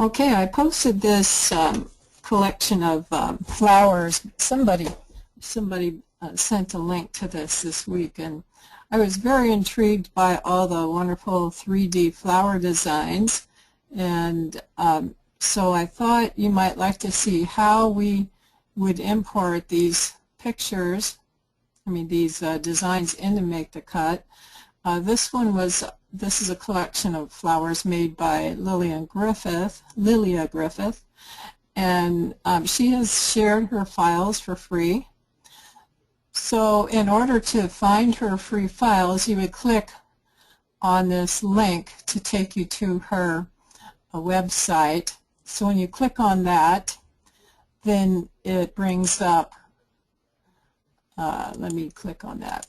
Okay, I posted this collection of flowers. Somebody sent a link to this week, and I was very intrigued by all the wonderful 3D flower designs, and so I thought you might like to see how we would import these pictures, these designs into Make the Cut. This is a collection of flowers made by Lilia Griffith, and she has shared her files for free. So in order to find her free files, you would click on this link to take you to her website. So when you click on that, then it brings up, let me click on that.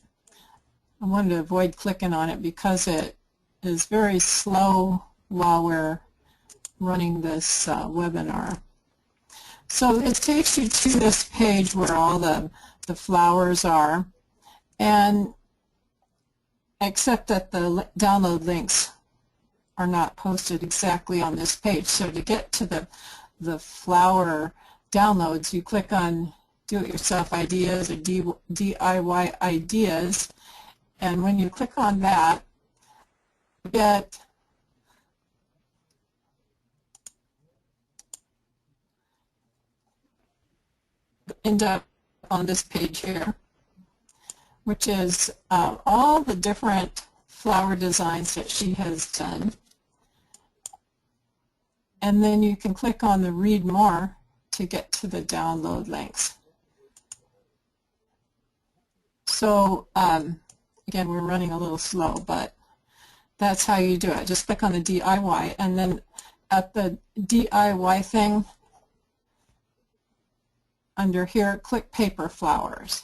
I wanted to avoid clicking on it because it is very slow while we're running this webinar. So it takes you to this page where all the flowers are, and except that the download links are not posted exactly on this page. So to get to the flower downloads, you click on Do-It-Yourself Ideas or DIY Ideas, and when you click on that, you end up on this page here, which is all the different flower designs that she has done. And then you can click on the Read More to get to the download links. So again, we're running a little slow, but that's how you do it. Just click on the DIY, and then at the DIY thing, under here, click Paper Flowers.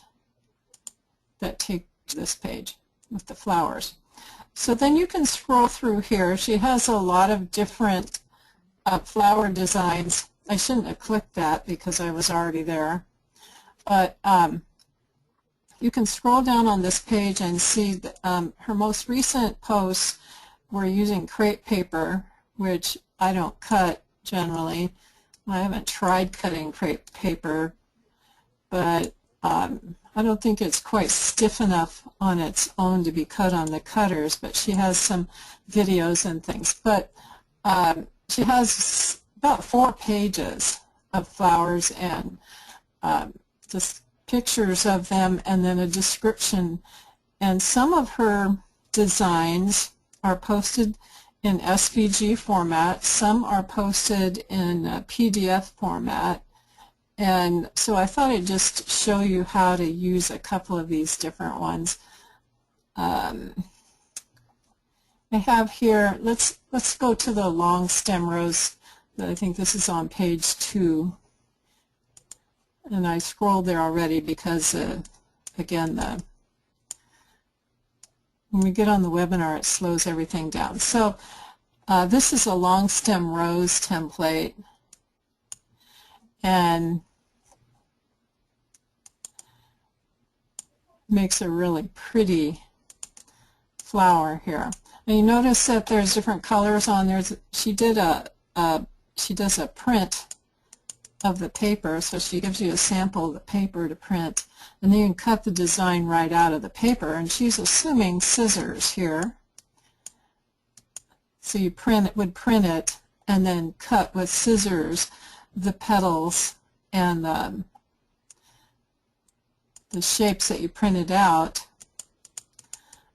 That takes this page with the flowers. So then you can scroll through here. She has a lot of different flower designs. I shouldn't have clicked that because I was already there. But you can scroll down on this page and see that, her most recent posts were using crepe paper, which I don't cut generally. I haven't tried cutting crepe paper, but I don't think it's quite stiff enough on its own to be cut on the cutters, but she has some videos and things. But she has about 4 pages of flowers and just pictures of them and then a description. And some of her designs are posted in SVG format, some are posted in PDF format, and so I thought I'd just show you how to use a couple of these different ones. I have here, let's go to the long stem rose. I think this is on page 2, and I scrolled there already because again, when we get on the webinar, it slows everything down. So this is a long stem rose template, and makes a really pretty flower here. And you notice that there's different colors on there. She does a print of the paper, so she gives you a sample of the paper to print, and then you can cut the design right out of the paper, and she's assuming scissors here. So you would print it and then cut with scissors the petals and the shapes that you printed out,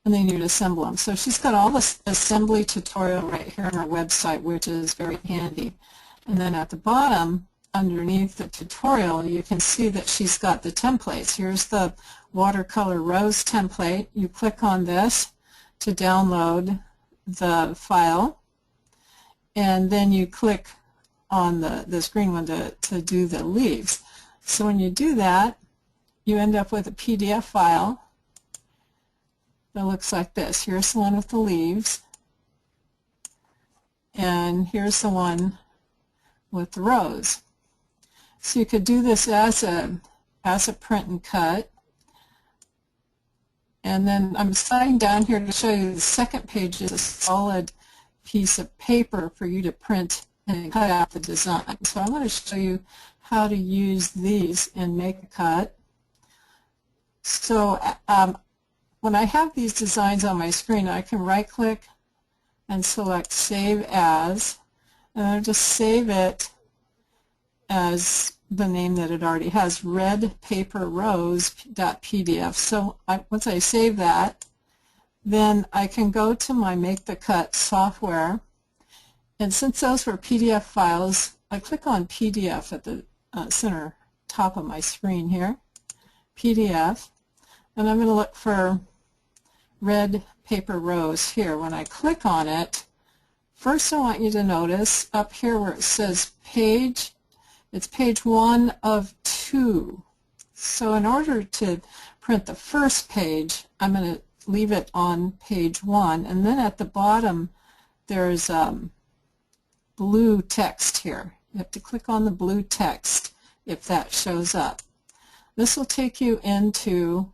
and then you'd assemble them. So she's got all this assembly tutorial right here on our website, which is very handy. And then at the bottom, underneath the tutorial, you can see that she's got the templates. Here's the watercolor rose template. You click on this to download the file, and then you click on this green one to do the leaves. So when you do that, you end up with a PDF file that looks like this. Here's the one with the leaves, and here's the one with the rose. So you could do this as a print and cut. And then I'm sliding down here to show you the second page is a solid piece of paper for you to print and cut out the design. So I'm going to show you how to use these in Make a Cut. So when I have these designs on my screen, I can right-click and select Save As, and I'll just save it as the name that it already has, redpaperrose.pdf. So once I save that, then I can go to my Make the Cut software, and since those were PDF files, I click on PDF at the center top of my screen here, PDF, and I'm going to look for Red Paper Rose here. When I click on it, first I want you to notice up here where it says page, it's page 1 of 2. So in order to print the first page, I'm going to leave it on page 1, and then at the bottom there's blue text here. You have to click on the blue text if that shows up. This will take you into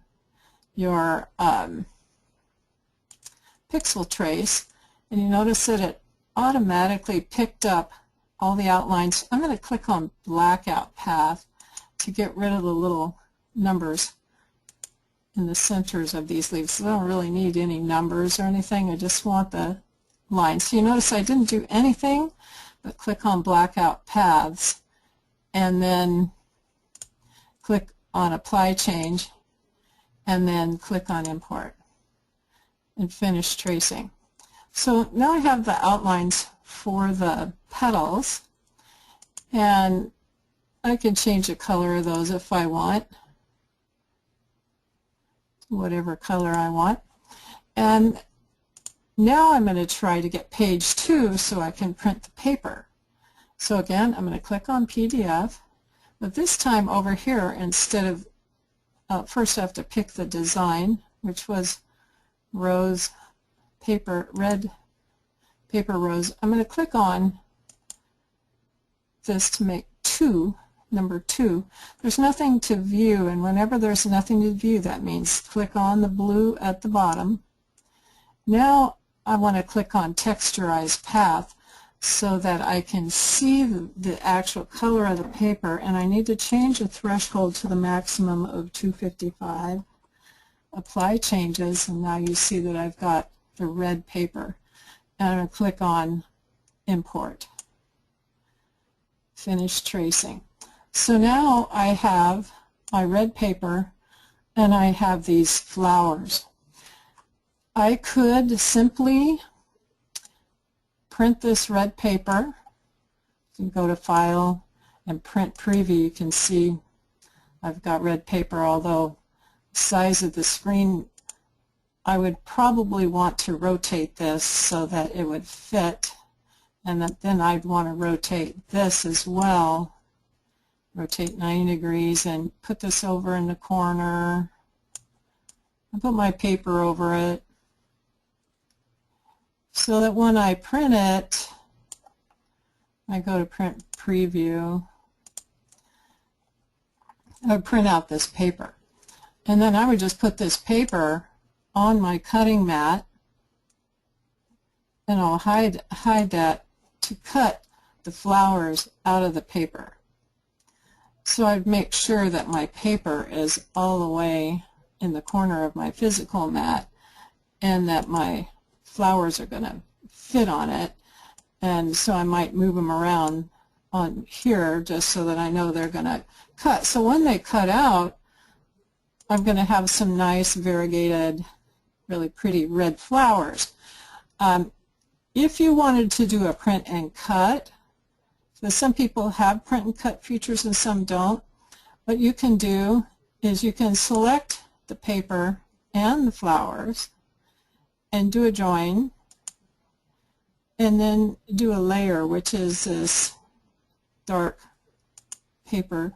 your pixel trace, and you notice that it automatically picked up all the outlines. I'm going to click on Blackout Path to get rid of the little numbers in the centers of these leaves. So I don't really need any numbers or anything. I just want the lines. So you notice I didn't do anything but click on Blackout Paths and then click on Apply Change and then click on Import and finish tracing. So now I have the outlines for the petals, and I can change the color of those if I want, whatever color I want. And now I'm going to try to get page 2 so I can print the paper. So again, I'm going to click on PDF, but this time over here, instead of, first I have to pick the design, which was rose paper, red paper rose. I'm going to click on this to make 2, number 2. There's nothing to view, and whenever there's nothing to view, that means click on the blue at the bottom. Now I want to click on Texturize Path so that I can see the actual color of the paper, and I need to change the threshold to the maximum of 255. Apply changes, and now you see that I've got the red paper. And I'm going to click on Import. Finish tracing. So now I have my red paper and I have these flowers. I could simply print this red paper. You can go to File and Print Preview. You can see I've got red paper, although the size of the screen, I would probably want to rotate this so that it would fit, and then I'd want to rotate this as well, rotate 90 degrees and put this over in the corner. I put my paper over it so that when I print it, I go to Print Preview, I would print out this paper. And then I would just put this paper on my cutting mat, and I'll hide that to cut the flowers out of the paper. So I'd make sure that my paper is all the way in the corner of my physical mat and that my flowers are going to fit on it, and so I might move them around on here just so that I know they're going to cut. So when they cut out, I'm going to have some nice variegated, really pretty red flowers. If you wanted to do a print and cut, so some people have print and cut features and some don't, what you can do is you can select the paper and the flowers and do a join, and then do a layer, which is this dark paper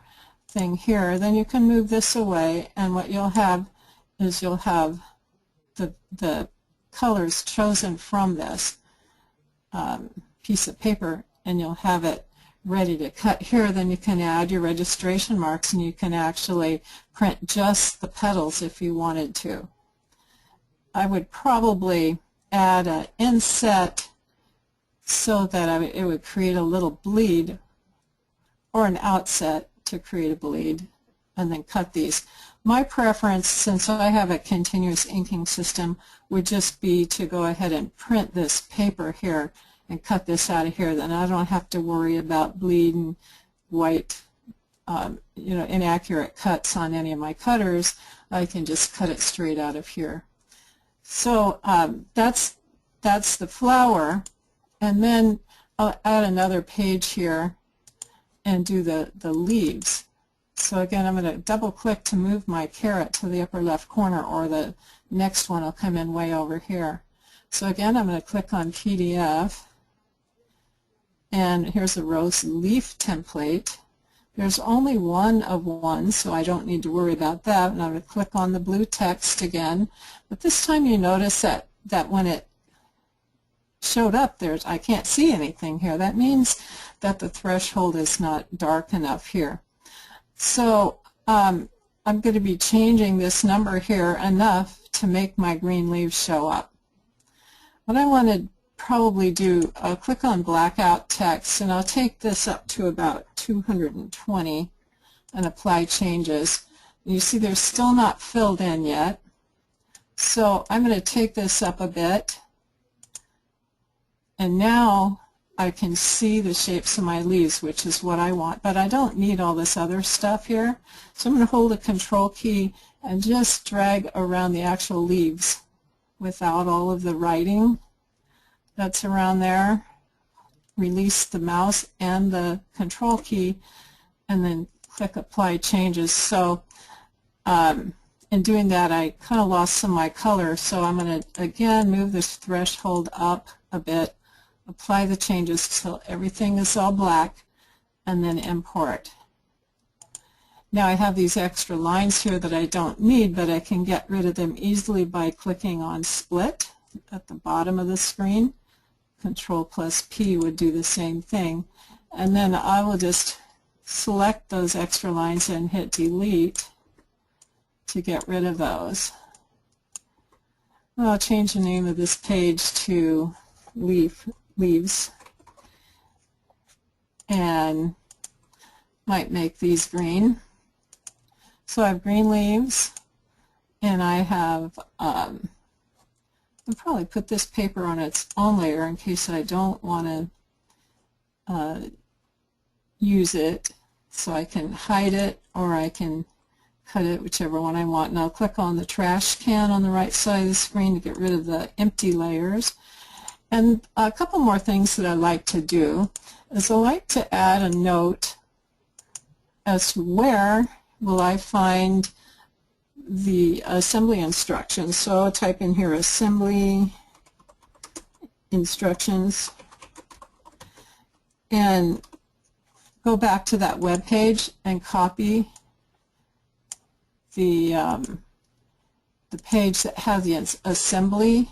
thing here. Then you can move this away, and what you'll have is you'll have the colors chosen from this piece of paper, and you'll have it ready to cut here. Then you can add your registration marks, and you can actually print just the petals if you wanted to. I would probably add an inset so that it would create a little bleed or an outset to create a bleed, and then cut these. My preference, since I have a continuous inking system, would just be to go ahead and print this paper here and cut this out of here. Then I don't have to worry about bleed and white, inaccurate cuts on any of my cutters. I can just cut it straight out of here. So that's the flower, and then I'll add another page here and do the leaves. So again, I'm going to double click to move my carrot to the upper left corner, or the next one will come in way over here. So again, I'm going to click on PDF, and here's a rose leaf template. There's only one of one, so I don't need to worry about that. And I'm going to click on the blue text again. But this time you notice that when it showed up, I can't see anything here. That means that the threshold is not dark enough here. So I'm going to be changing this number here enough to make my green leaves show up. What I want to probably do, I'll click on Blackout text, and I'll take this up to about 220 and apply changes. You see they're still not filled in yet. So I'm going to take this up a bit, and now I can see the shapes of my leaves, which is what I want, but I don't need all this other stuff here. So I'm going to hold the Control key and just drag around the actual leaves without all of the writing that's around there. Release the mouse and the Control key, and then click Apply Changes. So in doing that, I kind of lost some of my color, so I'm going to again move this threshold up a bit, apply the changes till everything is all black, and then import. Now I have these extra lines here that I don't need, but I can get rid of them easily by clicking on Split at the bottom of the screen. Control+P would do the same thing. And then I will just select those extra lines and hit Delete to get rid of those. I'll change the name of this page to Leaves, and might make these green. So I have green leaves, and I have I'll probably put this paper on its own layer in case I don't want to use it, so I can hide it or I can cut it, whichever one I want. And I'll click on the trash can on the right side of the screen to get rid of the empty layers. And a couple more things that I like to do is I like to add a note as to where will I find the assembly instructions. So I'll type in here assembly instructions and go back to that web page and copy the page that has the assembly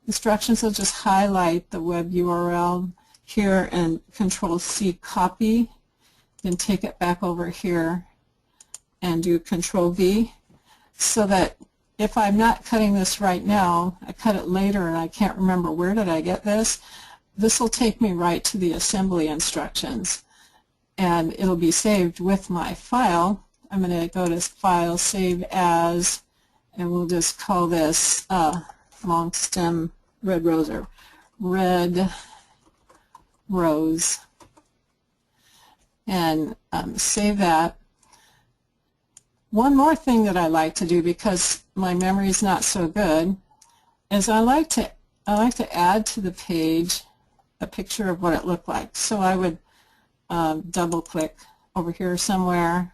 instructions. I'll just highlight the web URL here and Control-C copy, then take it back over here and do Control-V, so that if I'm not cutting this right now, I cut it later and I can't remember where did I get this, this will take me right to the assembly instructions, and it'll be saved with my file. I'm going to go to File, Save As, and we'll just call this long stem red rose, or red rose, and save that. One more thing that I like to do, because my memory is not so good, is I like to add to the page a picture of what it looked like. So I would double click over here somewhere,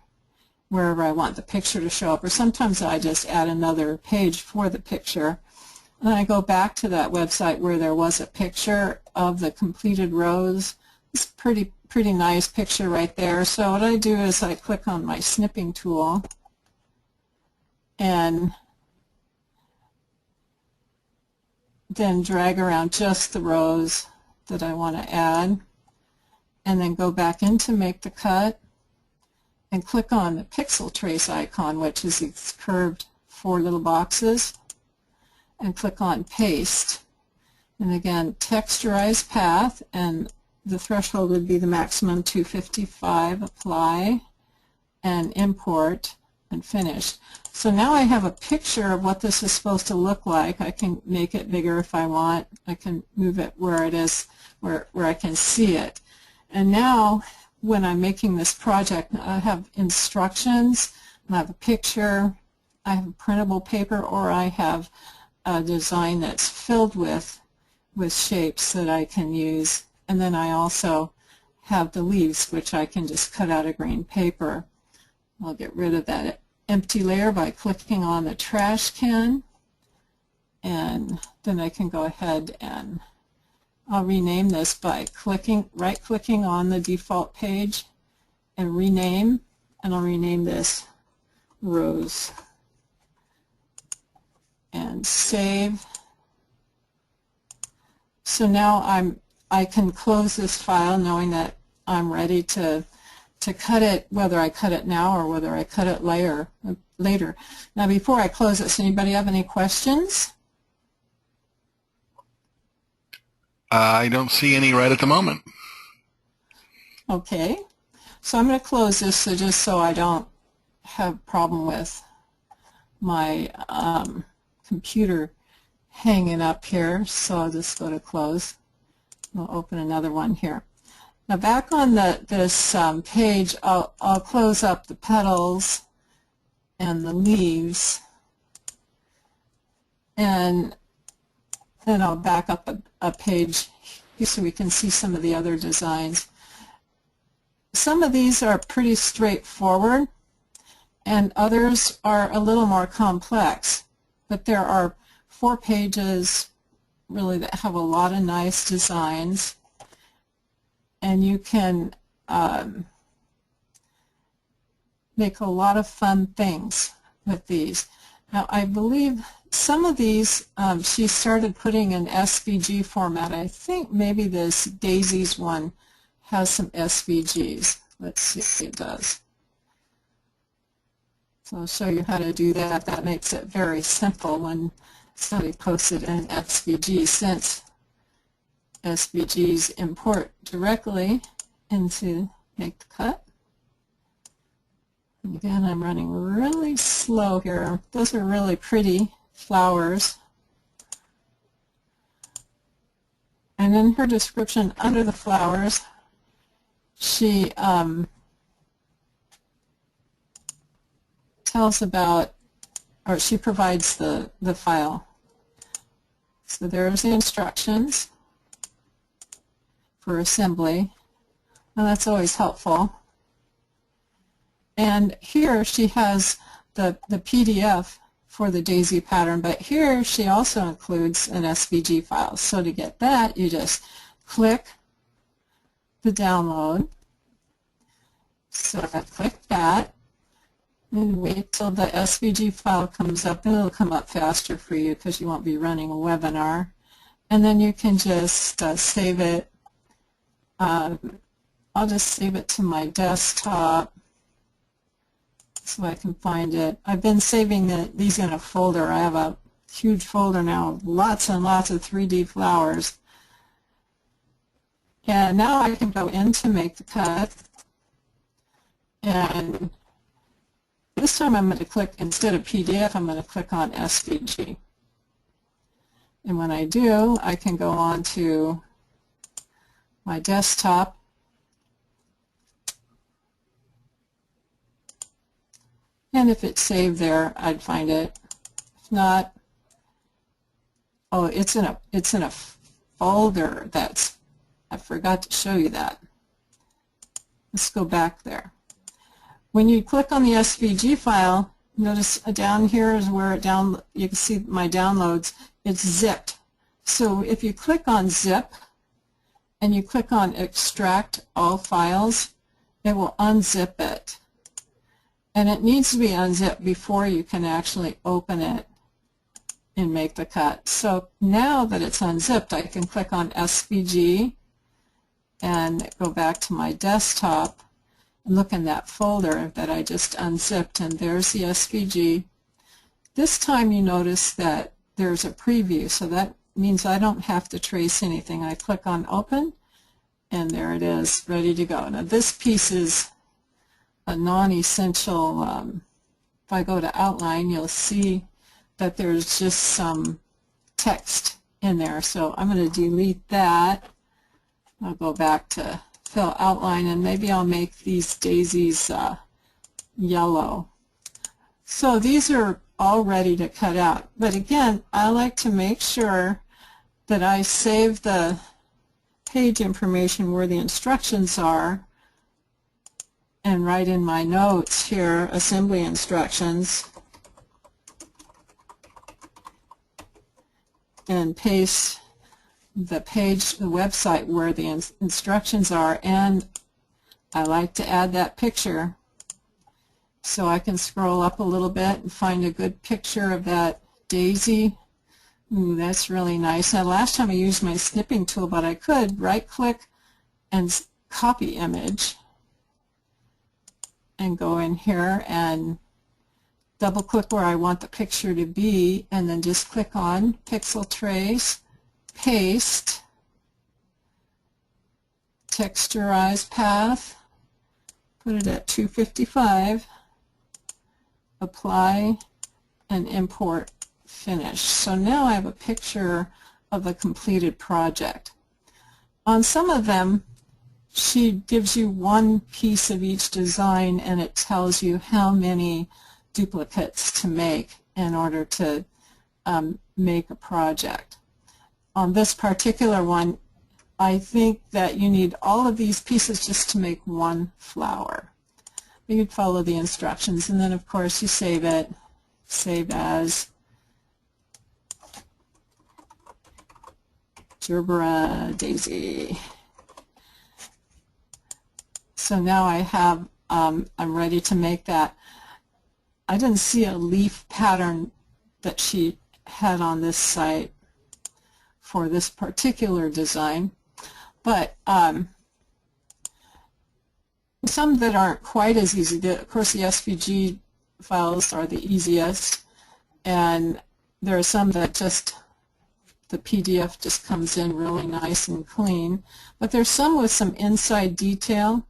wherever I want the picture to show up, or sometimes I just add another page for the picture. And I go back to that website where there was a picture of the completed rose. It's a pretty nice picture right there. So what I do is I click on my snipping tool and then drag around just the rows that I want to add, and then go back in to make the cut and click on the pixel trace icon, which is these curved 4 little boxes, and click on Paste. And again, texturize path, and the threshold would be the maximum 255, apply, and import, and finish. So now I have a picture of what this is supposed to look like. I can make it bigger if I want. I can move it where it is, where I can see it. And now when I'm making this project, I have instructions, I have a picture, I have printable paper, or I have a design that's filled with shapes that I can use. And then I also have the leaves, which I can just cut out of green paper. I'll get rid of that empty layer by clicking on the trash can, and then I can go ahead and I'll rename this by right-clicking on the default page and rename, and I'll rename this Rose, and save. So now I can close this file knowing that I'm ready to cut it, whether I cut it now or whether I cut it later. Now before I close this, anybody have any questions? I don't see any right at the moment. Okay, so I'm going to close this just so I don't have a problem with my computer hanging up here. So I'll just go to close. I'll open another one here. Now back on this page, I'll close up the petals and the leaves, and then I'll back up a page here so we can see some of the other designs. Some of these are pretty straightforward, and others are a little more complex, but there are 4 pages really that have a lot of nice designs. And you can make a lot of fun things with these. Now I believe some of these she started putting in SVG format. I think maybe this Daisies one has some SVGs. Let's see if it does. So I'll show you how to do that. That makes it very simple when somebody posts it in SVG, since SVGs import directly into Make the Cut. And again, I'm running really slow here. Those are really pretty flowers. And in her description under the flowers, she tells about, or she provides the file. So there's the instructions for assembly, and that's always helpful. And here she has the PDF for the daisy pattern, but here she also includes an SVG file. So to get that, you just click the download. So I click that and wait till the SVG file comes up, and it'll come up faster for you because you won't be running a webinar. And then you can just save it. I'll just save it to my desktop so I can find it. I've been saving these in a folder. I have a huge folder now of lots and lots of 3D flowers. And now I can go in to Make the Cut, and this time I'm going to click, instead of PDF, I'm going to click on SVG. And when I do, I can go on to my desktop, and if it's saved there, I'd find it. If not, oh, it's in a folder. That's, I forgot to show you that. Let's go back there. When you click on the SVG file, notice down here is where you can see my downloads. It's zipped. So if you click on zip and you click on extract all files, it will unzip it. And it needs to be unzipped before you can actually open it and Make the Cut. So now that it's unzipped, I can click on SVG and go back to my desktop and look in that folder that I just unzipped, and there's the SVG. This time you notice that there's a preview, so that means I don't have to trace anything. I click on open, and there it is, ready to go. Now this piece is a non-essential. If I go to outline, you'll see that there's just some text in there. So I'm going to delete that. I'll go back to fill outline, and maybe I'll make these daisies yellow. So these are all ready to cut out. But again, I like to make sure that I save the page information where the instructions are, and write in my notes here assembly instructions, and paste the page, the website where the instructions are. And I like to add that picture, so I can scroll up a little bit and find a good picture of that daisy. Ooh, that's really nice. Now last time I used my snipping tool, but I could right click and copy image and go in here and double click where I want the picture to be, and then just click on pixel trace, paste, texturize path, put it at 255, apply, and import, finish. So now I have a picture of the completed project. On some of them, she gives you one piece of each design, and it tells you how many duplicates to make in order to make a project. On this particular one, I think that you need all of these pieces just to make one flower. You could follow the instructions, and then of course you save it, save as Gerbera Daisy. So now I have, I'm ready to make that. I didn't see a leaf pattern that she had on this site for this particular design, but some that aren't quite as easy. Of course, the SVG files are the easiest, and there are some that just, the PDF just comes in really nice and clean, but there's some with some inside detail.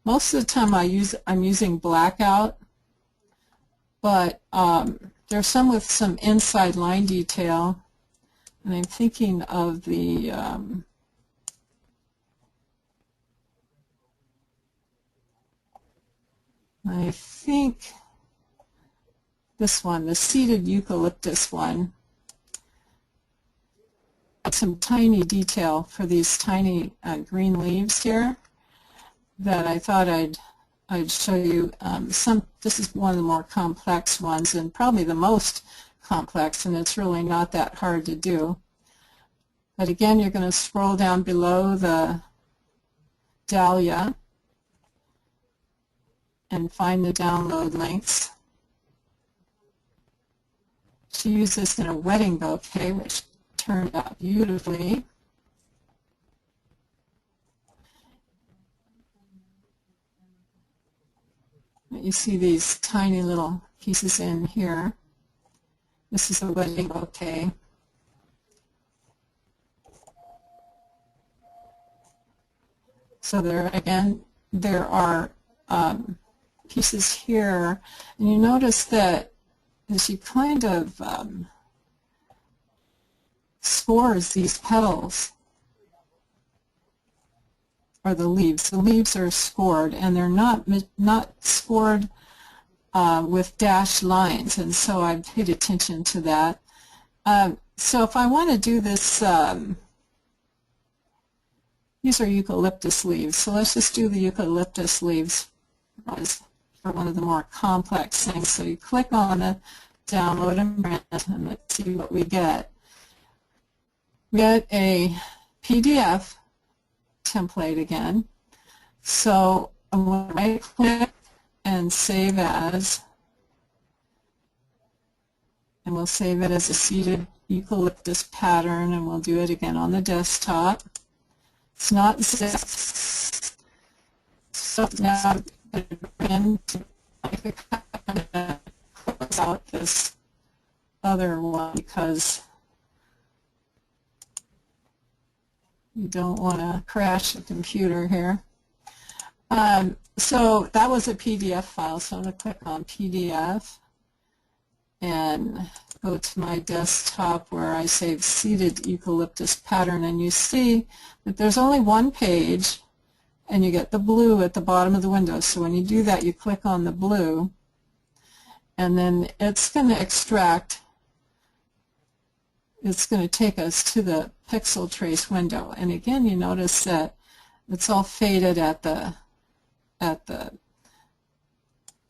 Most of the time I'm using Blackout, but there's some with some inside line detail, and I'm thinking of the I think this one, the seeded eucalyptus one, some tiny detail for these tiny green leaves here that I thought I'd show you. This is one of the more complex ones, and probably the most complex, and it's really not that hard to do. But again, you're going to scroll down below the dahlia and find the download links. She used this in a wedding bouquet, which turned out beautifully. You see these tiny little pieces in here. This is a wedding bouquet. So there are pieces here, and you notice that she kind of scores these petals, or the leaves. The leaves are scored, and they're not scored with dashed lines, and so I paid attention to that. So if I want to do this, these are eucalyptus leaves, so let's just do the eucalyptus leaves for one of the more complex things. So you click on the download and print, and let's see what we get. We get a PDF template again. So I'm going to right click and save as, and we'll save it as a seeded eucalyptus pattern, and we'll do it again on the desktop. It's not zip. So now I'm going to close out this other one because You don't want to crash the computer here. So that was a PDF file, so I'm going to click on PDF and go to my desktop where I save seeded eucalyptus pattern, and you see that there's only one page and you get the blue at the bottom of the window. So when you do that, you click on the blue and then it's going to extract. It's going to take us to the pixel trace window, and again you notice that it's all faded at the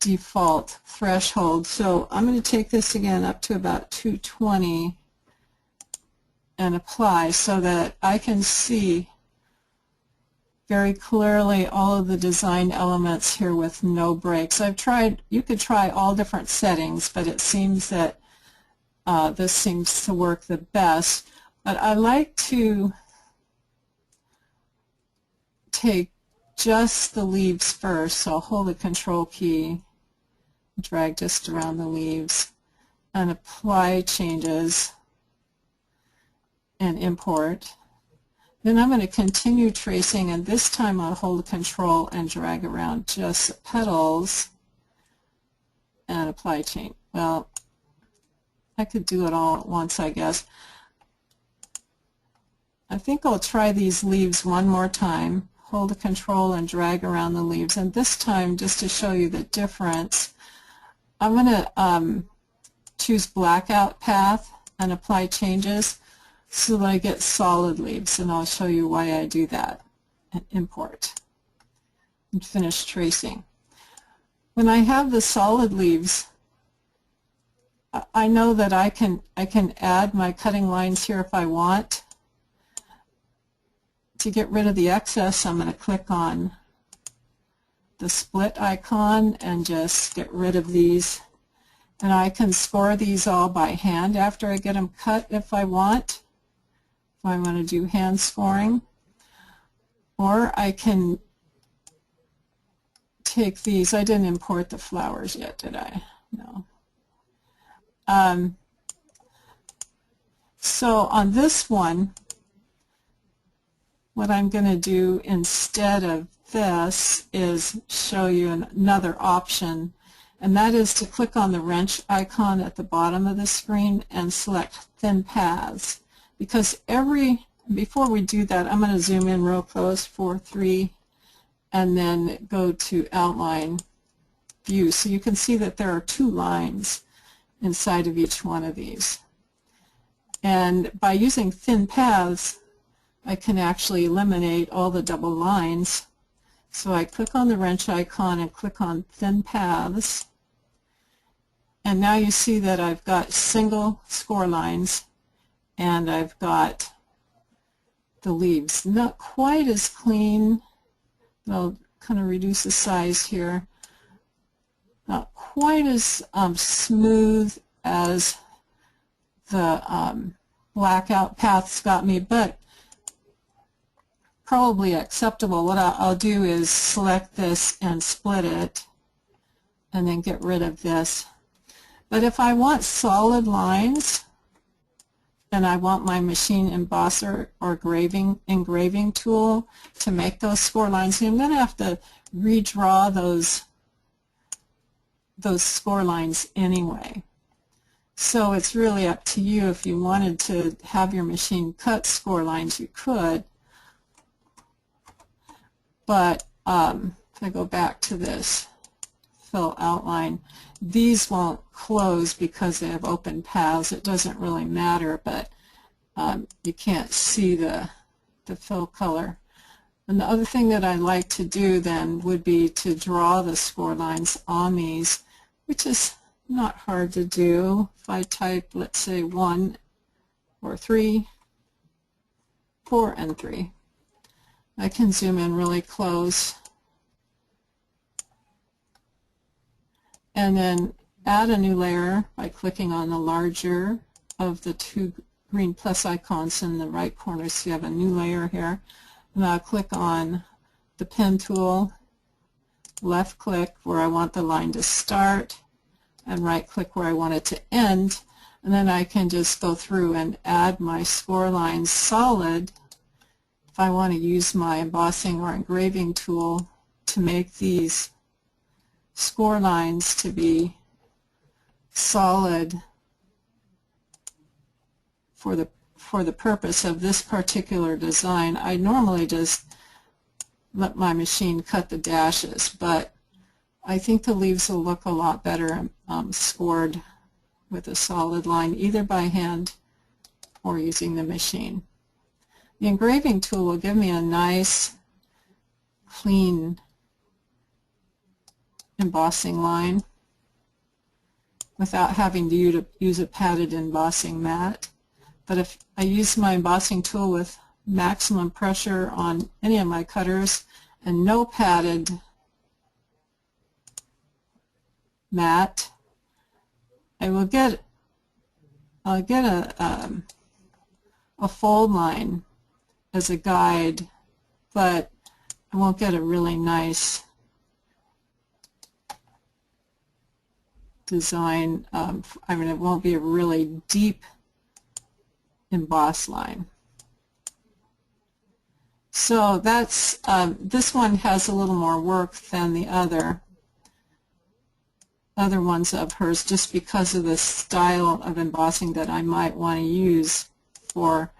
default threshold. So I'm going to take this again up to about 220 and apply so that I can see very clearly all of the design elements here with no breaks. I've tried, you could try all different settings, but it seems that this seems to work the best. But I like to take just the leaves first, so I'll hold the control key, drag just around the leaves, and apply changes and import. Then I'm going to continue tracing, and this time I'll hold the control and drag around just the petals and apply change. Well, I could do it all at once, I guess. I think I'll try these leaves one more time. Hold the control and drag around the leaves, and this time, just to show you the difference, I'm going to choose Blackout path and apply changes so that I get solid leaves, and I'll show you why I do that. And import and finish tracing. When I have the solid leaves, I know that I can add my cutting lines here if I want. To get rid of the excess, I'm going to click on the split icon and just get rid of these. And I can score these all by hand after I get them cut if I want. If I want to do hand scoring. Or I can take these. I didn't import the flowers yet, did I? No. So on this one, what I'm going to do instead of this is show you another option, and that is to click on the wrench icon at the bottom of the screen and select thin paths. Because before we do that, I'm going to zoom in real close, 4:3, and then go to outline view. So you can see that there are two lines inside of each one of these. And by using thin paths, I can actually eliminate all the double lines. So I click on the wrench icon and click on thin paths. And now you see that I've got single score lines and I've got the leaves. Not quite as clean. I'll kind of reduce the size here. Not quite as smooth as the Blackout paths got me, but probably acceptable. What I'll do is select this and split it and then get rid of this. But if I want solid lines and I want my machine embosser or engraving tool to make those score lines, I'm going to have to redraw those score lines anyway. So it's really up to you. If you wanted to have your machine cut score lines, you could. But if I go back to this fill outline, these won't close because they have open paths. It doesn't really matter, but you can't see the fill color. And the other thing that I like to do then would be to draw the score lines on these, which is not hard to do. If I type, let's say 1 or 3, 4 and 3. I can zoom in really close and then add a new layer by clicking on the larger of the two green plus icons in the right corner. So you have a new layer here. And I'll click on the pen tool, left click where I want the line to start, and right click where I want it to end. And then I can just go through and add my score lines solid. if I want to use my embossing or engraving tool to make these score lines to be solid for the purpose of this particular design, I normally just let my machine cut the dashes, but I think the leaves will look a lot better scored with a solid line, either by hand or using the machine. The engraving tool will give me a nice, clean embossing line without having to use a padded embossing mat. But if I use my embossing tool with maximum pressure on any of my cutters and no padded mat, I'll get a fold line as a guide, but I won't get a really nice design. I mean, it won't be a really deep emboss line. So that's this one has a little more work than the other ones of hers, just because of the style of embossing that I might want to use for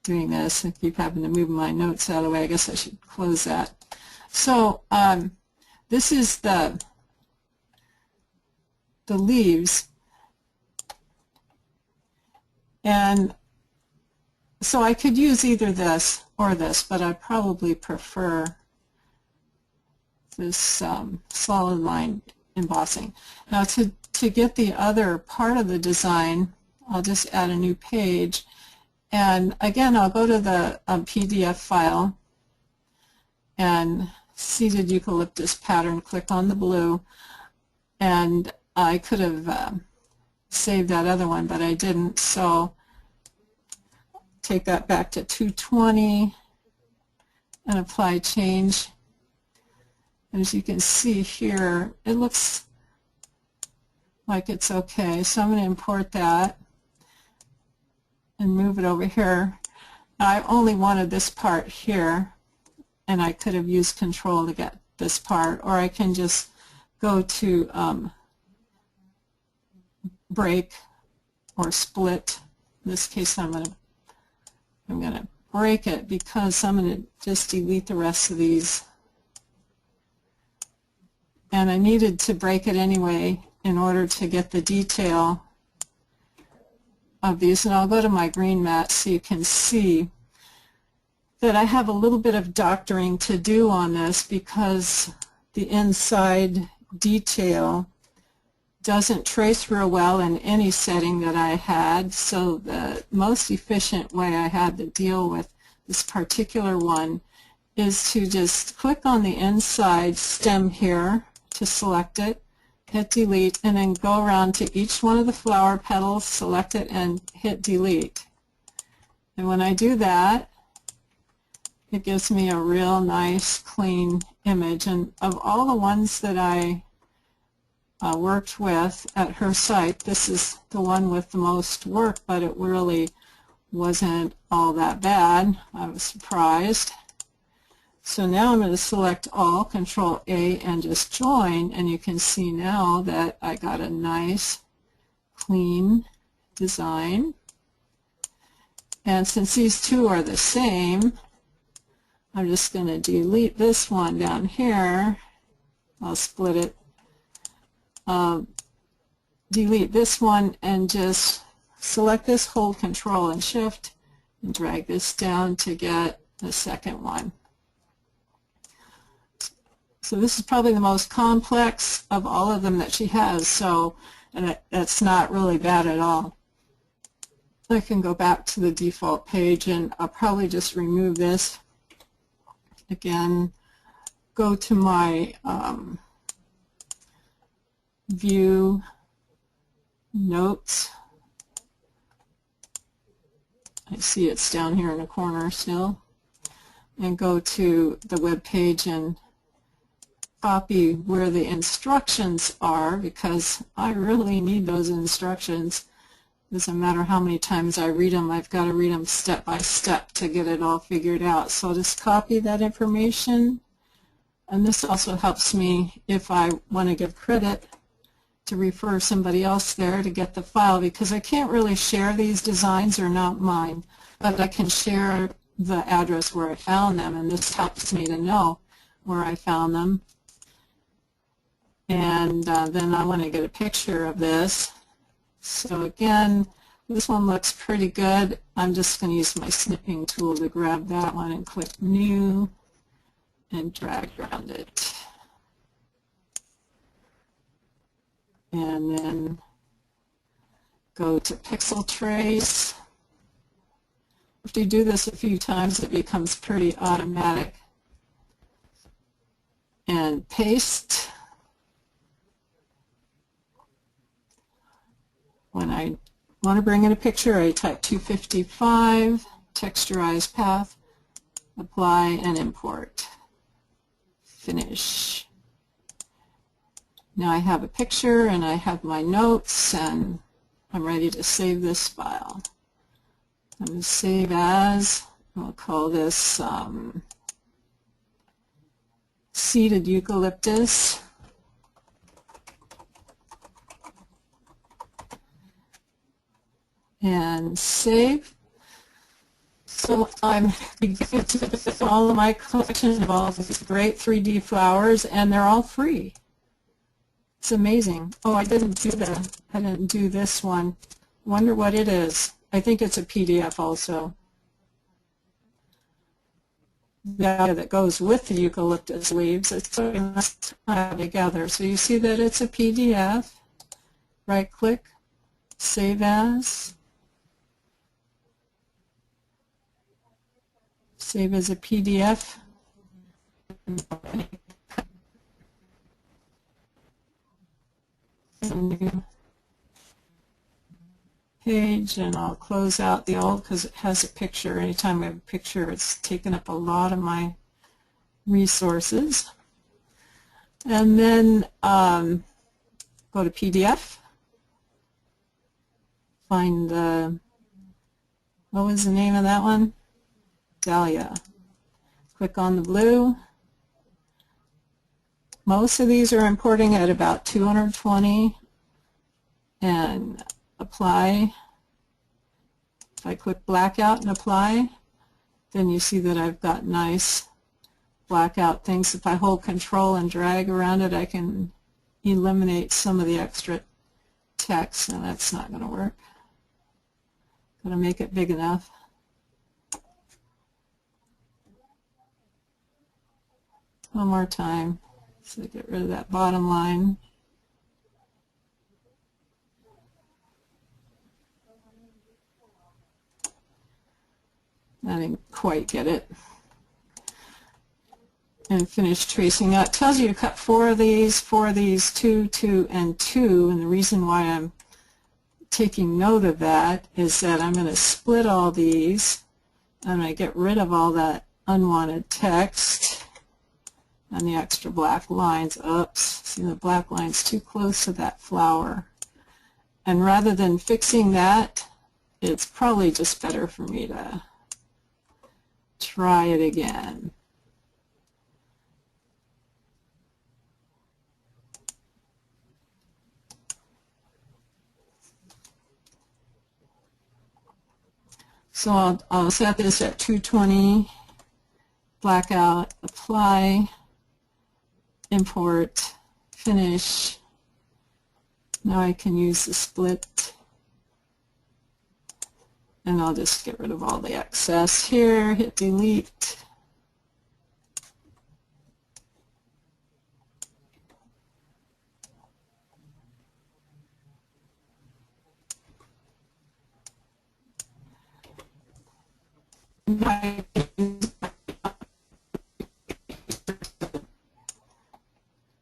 doing this. I keep having to move my notes out of the way. I guess I should close that. So this is the leaves, and so I could use either this or this, but I probably prefer this solid line embossing. Now to get the other part of the design, I'll just add a new page, and again I'll go to the PDF file and seeded eucalyptus pattern, click on the blue, and I could have saved that other one, but I didn't, so take that back to 220 and apply change. And as you can see here, it looks like it's okay, so I'm going to import that and move it over here. I only wanted this part here, and I could have used control to get this part, or I can just go to break or split. In this case I'm going to break it, because I'm going to just delete the rest of these, and I needed to break it anyway in order to get the detail of these. And I'll go to my green mat so you can see that I have a little bit of doctoring to do on this, because the inside detail doesn't trace real well in any setting that I had. So the most efficient way I had to deal with this particular one is to just click on the inside stem here to select it, hit delete, and then go around to each one of the flower petals, select it, and hit delete. And when I do that, it gives me a real nice clean image. And of all the ones that I worked with at her site, this is the one with the most work, but it really wasn't all that bad. I was surprised. So now I'm going to select all, Control A, and just join, and you can see now that I got a nice clean design. And since these two are the same, I'm just going to delete this one down here. I'll split it. Delete this one and just select this, hold Control and Shift, and drag this down to get the second one. So this is probably the most complex of all of them that she has, so, and that's not really bad at all. I can go back to the default page, and I'll probably just remove this. Again, go to my View, Notes. I see it's down here in the corner still. And go to the web page and copy where the instructions are, because I really need those instructions. Doesn't matter how many times I read them, I've got to read them step by step to get it all figured out. So I'll just copy that information, and this also helps me if I want to give credit to refer somebody else there to get the file, because I can't really share these designs, are not mine, but I can share the address where I found them, and this helps me to know where I found them. And then I want to get a picture of this. So again, this one looks pretty good. I'm just going to use my snipping tool to grab that one and click New and drag around it. And then go to Pixel Trace. If you do this a few times, it becomes pretty automatic. And paste. When I want to bring in a picture, I type 255, texturize path, apply, and import. Finish. Now I have a picture and I have my notes, and I'm ready to save this file. I'm going to save as, I'll call this seeded eucalyptus. And save. So I'm beginning to fit all of my collection of all these great 3D flowers, and they're all free. It's amazing. Oh, I didn't do this one. Wonder what it is. I think it's a PDF also. That goes with the eucalyptus leaves. It's so nice to tie together. So you see that it's a PDF. Right click, save as. Save as a PDF. Page, and I'll close out the old because it has a picture. Anytime I have a picture, it's taken up a lot of my resources. And then go to PDF. Find the, what was the name of that one? Dahlia. Click on the blue. Most of these are importing at about 220, and apply. If I click blackout and apply, then you see that I've got nice blackout things. If I hold control and drag around it, I can eliminate some of the extra text, and that's not going to work. Going to make it big enough. One more time, so get rid of that bottom line. I didn't quite get it. And finish tracing out. It tells you to cut 4 of these, 2, 2, and 2. And the reason why I'm taking note of that is that I'm going to split all these. I'm going to get rid of all that unwanted text and the extra black lines. Oops, see the black line's too close to that flower. And rather than fixing that, it's probably just better for me to try it again. So I'll set this at 220, blackout, apply, import, finish. Now I can use the split, and I'll just get rid of all the excess here, hit delete.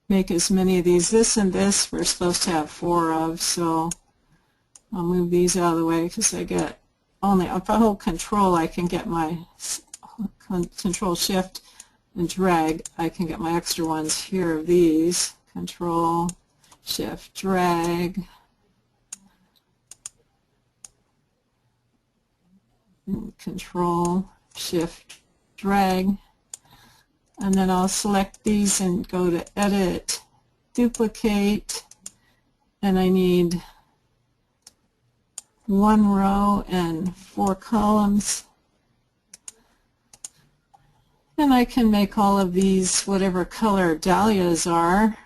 Make as many of these. This and this we're supposed to have 4 of, so I'll move these out of the way because I get only, if I hold control, I can get my control shift and drag, I can get my extra ones here of these. Control shift drag, Control, Shift, drag, and then I'll select these and go to Edit, Duplicate, and I need 1 row and 4 columns. And I can make all of these whatever color dahlias are.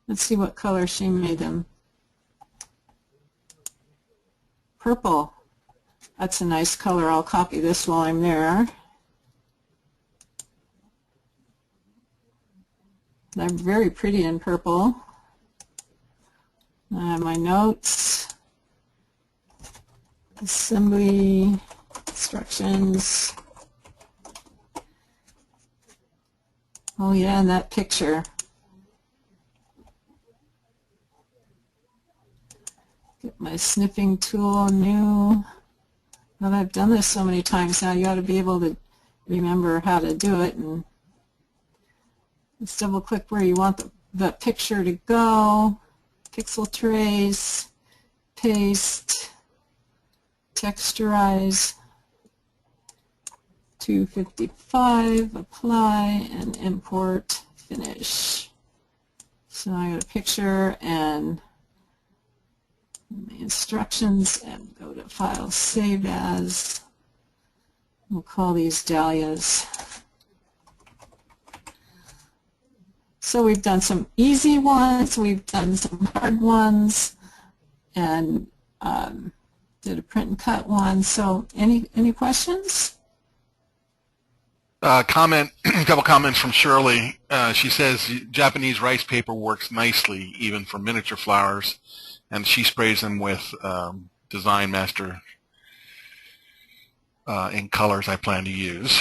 Let's see what color she made them. Purple. That's a nice color. I'll copy this while I'm there. They're very pretty in purple. My notes, assembly instructions. Oh yeah, and that picture. Get my snipping tool new. But I've done this so many times now, you ought to be able to remember how to do it. And let's double click where you want the picture to go. Pixel trace, paste, texturize, 255, apply, and import, finish. So I got a picture and the instructions and go to File, Save As. We'll call these dahlias. So we've done some easy ones, we've done some hard ones, and did a print and cut one. So any questions? A couple comments from Shirley. She says Japanese rice paper works nicely even for miniature flowers, and she sprays them with Design Master in colors I plan to use.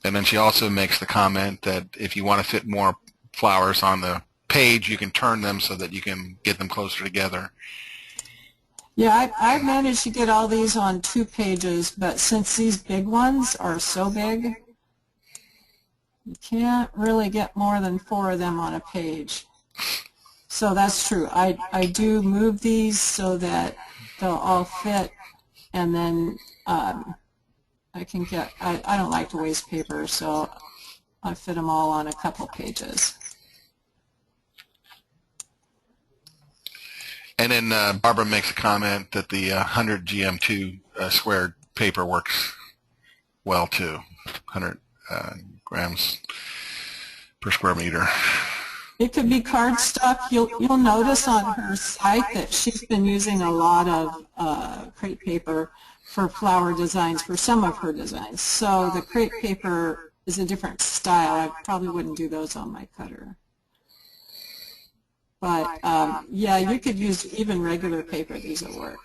And then she also makes the comment that if you want to fit more flowers on the page, you can turn them so that you can get them closer together. Yeah, I've managed to get all these on 2 pages, but since these big ones are so big, you can't really get more than 4 of them on a page. So that's true. I do move these so that they'll all fit, and then I can get, I don't like to waste paper, so I fit them all on a couple pages. And then Barbara makes a comment that the 100 GM2 squared paper works well too, 100 grams per square meter. It could be cardstock. You'll notice on her site that she's been using a lot of crepe paper for flower designs for some of her designs. So the crepe paper is a different style. I probably wouldn't do those on my cutter. But yeah, you could use even regular paper. These will work.